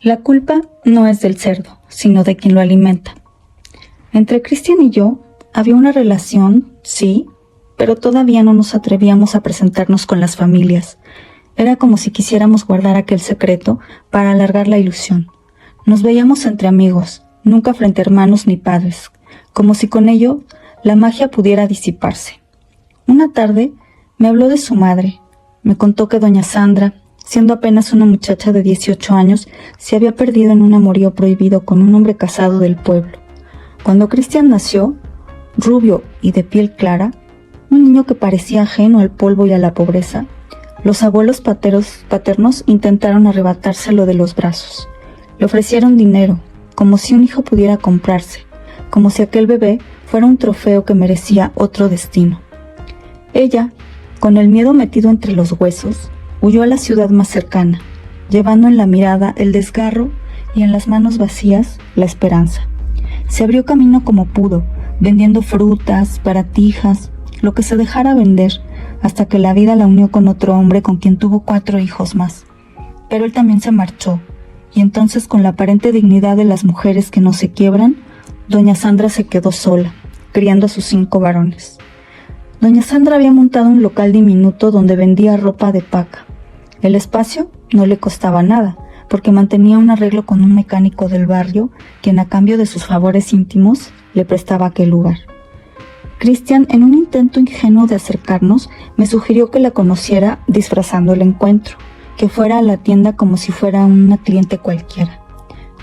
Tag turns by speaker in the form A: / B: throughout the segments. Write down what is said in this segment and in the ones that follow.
A: La culpa no es del cerdo, sino de quien lo alimenta. Entre Cristian y yo había una relación, sí, pero todavía no nos atrevíamos a presentarnos con las familias. Era como si quisiéramos guardar aquel secreto para alargar la ilusión. Nos veíamos entre amigos, nunca frente a hermanos ni padres, como si con ello la magia pudiera disiparse. Una tarde me habló de su madre. Me contó que doña Sandra, siendo apenas una muchacha de 18 años, se había perdido en un amorío prohibido con un hombre casado del pueblo. Cuando Cristian nació, rubio y de piel clara, un niño que parecía ajeno al polvo y a la pobreza, los abuelos paternos intentaron arrebatárselo de los brazos. Le ofrecieron dinero, como si un hijo pudiera comprarse, como si aquel bebé fuera un trofeo que merecía otro destino. Ella, con el miedo metido entre los huesos, huyó a la ciudad más cercana, llevando en la mirada el desgarro y en las manos vacías la esperanza. Se abrió camino como pudo, vendiendo frutas, baratijas, lo que se dejara vender, hasta que la vida la unió con otro hombre con quien tuvo 4 hijos más. Pero él también se marchó, y entonces, con la aparente dignidad de las mujeres que no se quiebran, doña Sandra se quedó sola, criando a sus 5 varones. Doña Sandra había montado un local diminuto donde vendía ropa de paca. El espacio no le costaba nada, porque mantenía un arreglo con un mecánico del barrio, quien a cambio de sus favores íntimos le prestaba aquel lugar. Cristian, en un intento ingenuo de acercarnos, me sugirió que la conociera disfrazando el encuentro, que fuera a la tienda como si fuera una cliente cualquiera.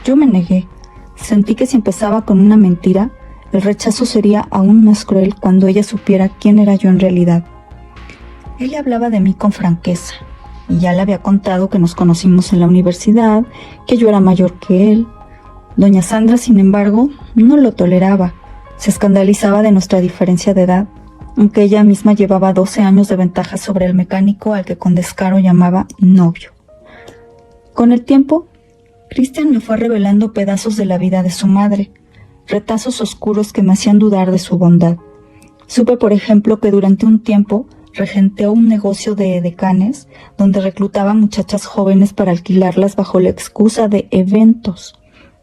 A: Yo me negué. Sentí que si empezaba con una mentira, el rechazo sería aún más cruel cuando ella supiera quién era yo en realidad. Ella hablaba de mí con franqueza, y ya le había contado que nos conocimos en la universidad, que yo era mayor que él. Doña Sandra, sin embargo, no lo toleraba. Se escandalizaba de nuestra diferencia de edad, aunque ella misma llevaba 12 años de ventaja sobre el mecánico al que con descaro llamaba novio. Con el tiempo, Cristian me fue revelando pedazos de la vida de su madre, retazos oscuros que me hacían dudar de su bondad. Supe, por ejemplo, que durante un tiempo regenteó un negocio de edecanes donde reclutaba muchachas jóvenes para alquilarlas bajo la excusa de eventos.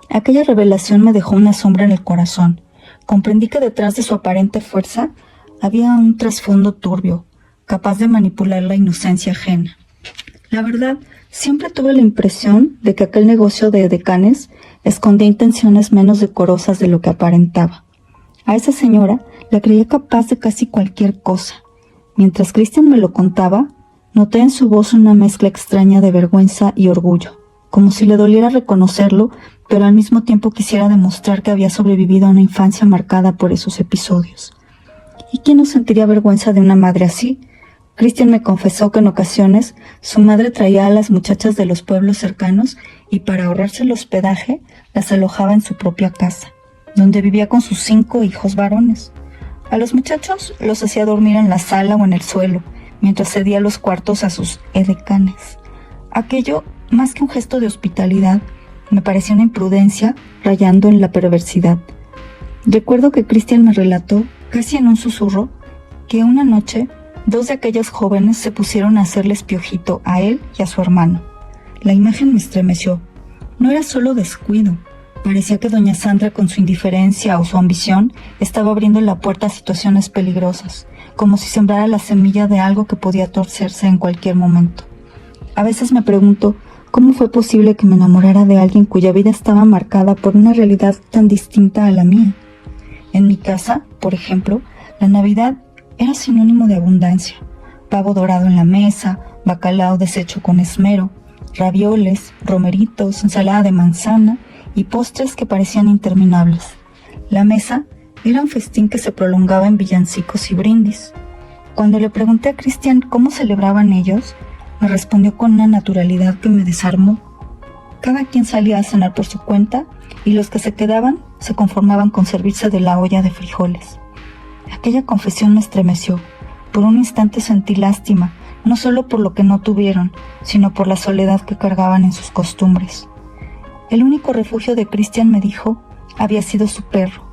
A: Aquella revelación me dejó una sombra en el corazón. Comprendí que detrás de su aparente fuerza había un trasfondo turbio, capaz de manipular la inocencia ajena. La verdad, siempre tuve la impresión de que aquel negocio de edecanes escondía intenciones menos decorosas de lo que aparentaba. A esa señora la creía capaz de casi cualquier cosa. Mientras Cristian me lo contaba, noté en su voz una mezcla extraña de vergüenza y orgullo, como si le doliera reconocerlo, pero al mismo tiempo quisiera demostrar que había sobrevivido a una infancia marcada por esos episodios. ¿Y quién no sentiría vergüenza de una madre así? Cristian me confesó que en ocasiones su madre traía a las muchachas de los pueblos cercanos y para ahorrarse el hospedaje las alojaba en su propia casa, donde vivía con sus 5 hijos varones. A los muchachos los hacía dormir en la sala o en el suelo, mientras cedía los cuartos a sus edecanes. Aquello, más que un gesto de hospitalidad, me parecía una imprudencia rayando en la perversidad. Recuerdo que Cristian me relató, casi en un susurro, que una noche 2 de aquellas jóvenes se pusieron a hacerles piojito a él y a su hermano. La imagen me estremeció. No era solo descuido. Parecía que doña Sandra, con su indiferencia o su ambición, estaba abriendo la puerta a situaciones peligrosas, como si sembrara la semilla de algo que podía torcerse en cualquier momento. A veces me pregunto cómo fue posible que me enamorara de alguien cuya vida estaba marcada por una realidad tan distinta a la mía. En mi casa, por ejemplo, la Navidad era sinónimo de abundancia. Pavo dorado en la mesa, bacalao deshecho con esmero, ravioles, romeritos, ensalada de manzana y postres que parecían interminables. La mesa era un festín que se prolongaba en villancicos y brindis. Cuando le pregunté a Cristian cómo celebraban ellos, me respondió con una naturalidad que me desarmó. Cada quien salía a cenar por su cuenta y los que se quedaban se conformaban con servirse de la olla de frijoles. Aquella confesión me estremeció. Por un instante sentí lástima, no solo por lo que no tuvieron, sino por la soledad que cargaban en sus costumbres. El único refugio de Cristian, me dijo, había sido su perro,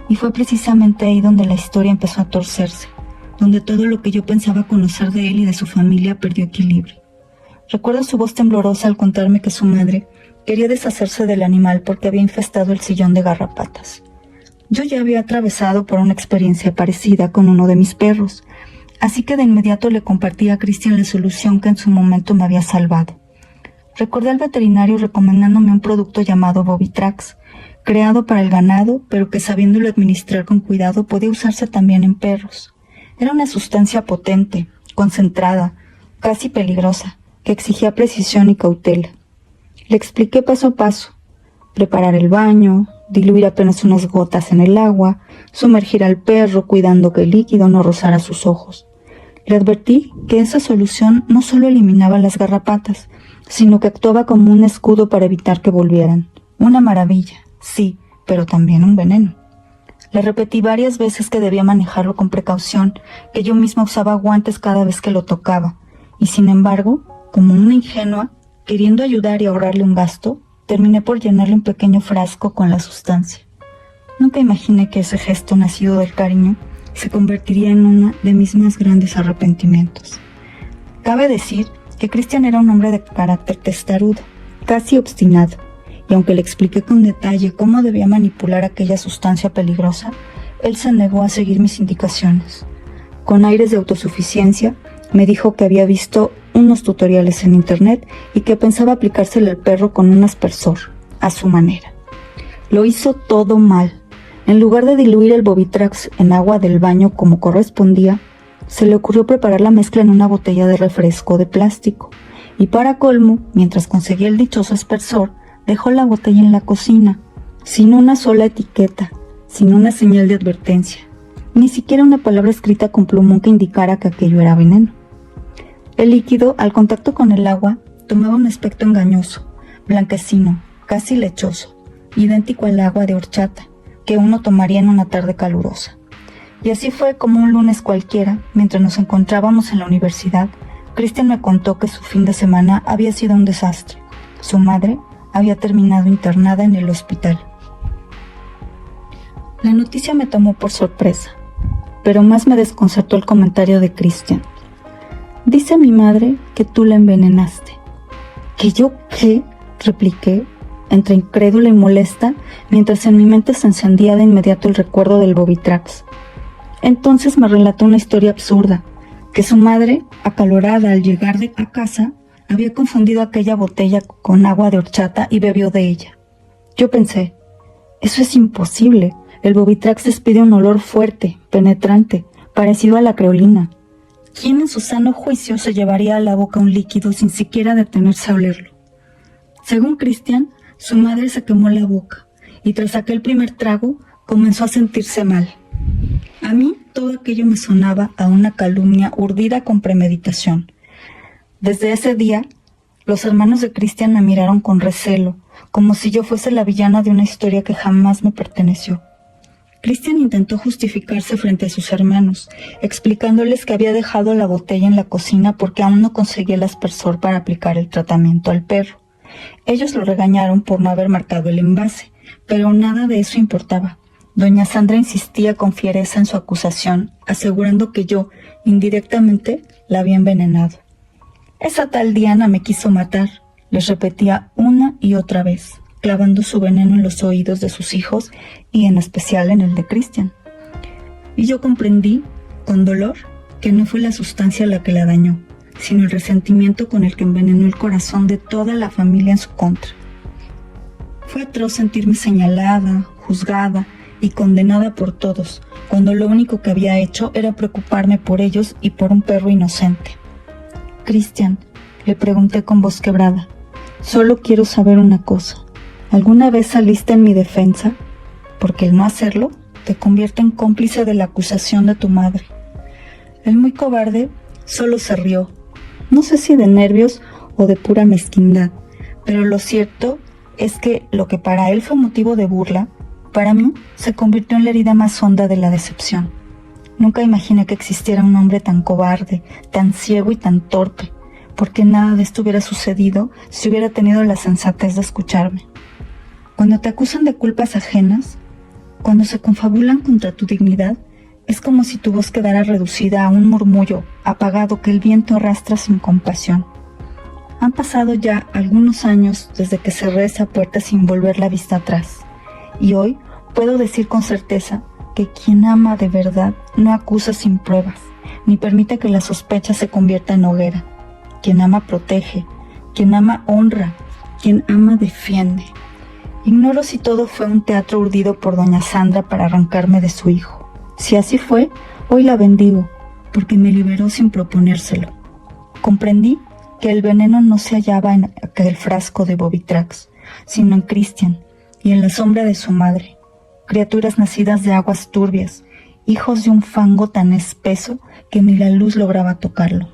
A: y fue precisamente ahí donde la historia empezó a torcerse, donde todo lo que yo pensaba conocer de él y de su familia perdió equilibrio. Recuerdo su voz temblorosa al contarme que su madre, Quería deshacerse del animal porque había infestado el sillón de garrapatas. Yo ya había atravesado por una experiencia parecida con uno de mis perros, así que de inmediato le compartí a Christian la solución que en su momento me había salvado. Recordé al veterinario recomendándome un producto llamado Bovitrax, creado para el ganado, pero que sabiéndolo administrar con cuidado podía usarse también en perros. Era una sustancia potente, concentrada, casi peligrosa, que exigía precisión y cautela. Le expliqué paso a paso: preparar el baño, diluir apenas unas gotas en el agua, sumergir al perro cuidando que el líquido no rozara sus ojos. Le advertí que esa solución no solo eliminaba las garrapatas, sino que actuaba como un escudo para evitar que volvieran. Una maravilla, sí, pero también un veneno. Le repetí varias veces que debía manejarlo con precaución, que yo misma usaba guantes cada vez que lo tocaba, y sin embargo, como una ingenua, queriendo ayudar y ahorrarle un gasto, terminé por llenarle un pequeño frasco con la sustancia. Nunca imaginé que ese gesto nacido del cariño se convertiría en uno de mis más grandes arrepentimientos. Cabe decir que Christian era un hombre de carácter testarudo, casi obstinado, y aunque le expliqué con detalle cómo debía manipular aquella sustancia peligrosa, él se negó a seguir mis indicaciones. Con aires de autosuficiencia, me dijo que había visto unos tutoriales en internet y que pensaba aplicársele al perro con un aspersor, a su manera. Lo hizo todo mal. En lugar de diluir el Bovitrax en agua del baño como correspondía, se le ocurrió preparar la mezcla en una botella de refresco de plástico, y para colmo, mientras conseguía el dichoso aspersor, dejó la botella en la cocina, sin una sola etiqueta, sin una señal de advertencia, ni siquiera una palabra escrita con plumón que indicara que aquello era veneno. El líquido, al contacto con el agua, tomaba un aspecto engañoso, blanquecino, casi lechoso, idéntico al agua de horchata que uno tomaría en una tarde calurosa. Y así fue como un lunes cualquiera, mientras nos encontrábamos en la universidad, Christian me contó que su fin de semana había sido un desastre. Su madre había terminado internada en el hospital. La noticia me tomó por sorpresa, pero más me desconcertó el comentario de Christian. Dice mi madre que tú la envenenaste. ¿Que yo qué? Repliqué, entre incrédula y molesta, mientras en mi mente se encendía de inmediato el recuerdo del Bovitrax. Entonces me relató una historia absurda, que su madre, acalorada al llegar a casa, había confundido aquella botella con agua de horchata y bebió de ella. Yo pensé, eso es imposible. El Bovitrax despide un olor fuerte, penetrante, parecido a la creolina. ¿Quién en su sano juicio se llevaría a la boca un líquido sin siquiera detenerse a olerlo? Según Christian, su madre se quemó la boca y tras aquel primer trago comenzó a sentirse mal. A mí todo aquello me sonaba a una calumnia urdida con premeditación. Desde ese día, los hermanos de Christian me miraron con recelo, como si yo fuese la villana de una historia que jamás me perteneció. Christian intentó justificarse frente a sus hermanos, explicándoles que había dejado la botella en la cocina porque aún no conseguía el aspersor para aplicar el tratamiento al perro. Ellos lo regañaron por no haber marcado el envase, pero nada de eso importaba. Doña Sandra insistía con fiereza en su acusación, asegurando que yo, indirectamente, la había envenenado. Esa tal Diana me quiso matar, les repetía una y otra vez, clavando su veneno en los oídos de sus hijos y en especial en el de Christian. Y yo comprendí, con dolor, que no fue la sustancia la que la dañó, sino el resentimiento con el que envenenó el corazón de toda la familia en su contra. Fue atroz sentirme señalada, juzgada y condenada por todos, cuando lo único que había hecho era preocuparme por ellos y por un perro inocente. Christian, le pregunté con voz quebrada, solo quiero saber una cosa. ¿Alguna vez saliste en mi defensa? Porque el no hacerlo te convierte en cómplice de la acusación de tu madre. El muy cobarde solo se rió, no sé si de nervios o de pura mezquindad, pero lo cierto es que lo que para él fue motivo de burla, para mí se convirtió en la herida más honda de la decepción. Nunca imaginé que existiera un hombre tan cobarde, tan ciego y tan torpe, porque nada de esto hubiera sucedido si hubiera tenido la sensatez de escucharme. Cuando te acusan de culpas ajenas, cuando se confabulan contra tu dignidad, es como si tu voz quedara reducida a un murmullo apagado que el viento arrastra sin compasión. Han pasado ya algunos años desde que cerré esa puerta sin volver la vista atrás, y hoy puedo decir con certeza que quien ama de verdad no acusa sin pruebas, ni permite que la sospecha se convierta en hoguera. Quien ama protege, quien ama honra, quien ama defiende. Ignoro si todo fue un teatro urdido por doña Sandra para arrancarme de su hijo. Si así fue, hoy la bendigo, porque me liberó sin proponérselo. Comprendí que el veneno no se hallaba en aquel frasco de Bovitrax, sino en Cristian y en la sombra de su madre, criaturas nacidas de aguas turbias, hijos de un fango tan espeso que ni la luz lograba tocarlo.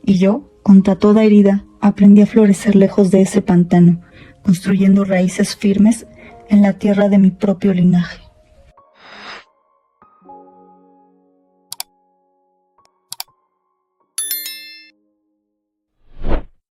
A: Y yo, contra toda herida, aprendí a florecer lejos de ese pantano, construyendo raíces firmes en la tierra de mi propio linaje.